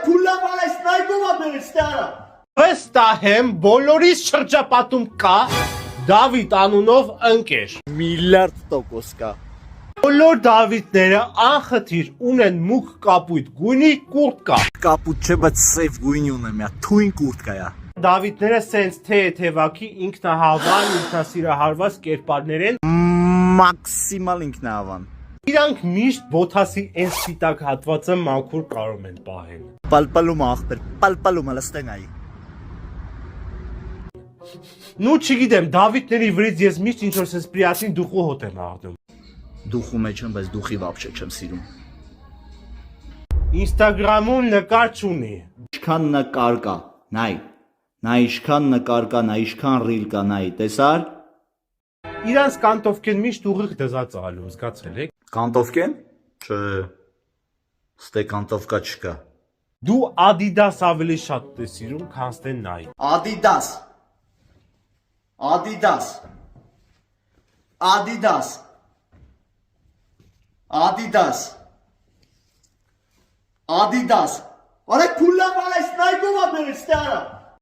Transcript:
փուլա վարես նայկովա բերես ստարա։ Վստահ եմ բոլորիս շրջապատում կա Դավիթ անունով ընկեր։ Միլիարդ% կա։ Բոլոր Դավիթները անխտիր ունեն մուգ կապույտ գույնի կուրտկա։ Կապուտ չէ, բայց սև գույնի ունեմ, թույն կուրտկա է։ Դավիթները սենց թեթևակի ինքնահավան, ինքնասիրահարված կերպարներ են։ Մաքսիմալ ինքնահավան։ Իրանք միշտ բոթասի են սպիտակ հատվածը մաքուր կարում են պահել։ Պալպալում ախպեր, պալպալում լստենայի։ Ну չգիտեմ, Դավիթների վրից ես միշտ ինչ-որ սենց պրիասին դուխու հոտ եմ աղդում։ Դուխու մեջ եմ, բայց դուխի վապշե չեմ սիրում։ Ինստագրամում նկար չունի։ Ինչքան նկար կա, նայ։ Նա ինչքան նկար կա, նա ինչքան ռիլ կա, նայ, տեսար։ Իրանց կանտովկեն միշտ ուղիղ դզած ալում, զգացել եք։ Կանտովկեն։ Չէ։ Ստե կանտովկա չկա։ Դու Adidas ավելի շատ ես սիրում, քան ստե Nike։ Adidas։ Adidas։ Adidas։ Adidas։ Adidas։ Արեք փուլա վարես նայկովա բերես ստարա։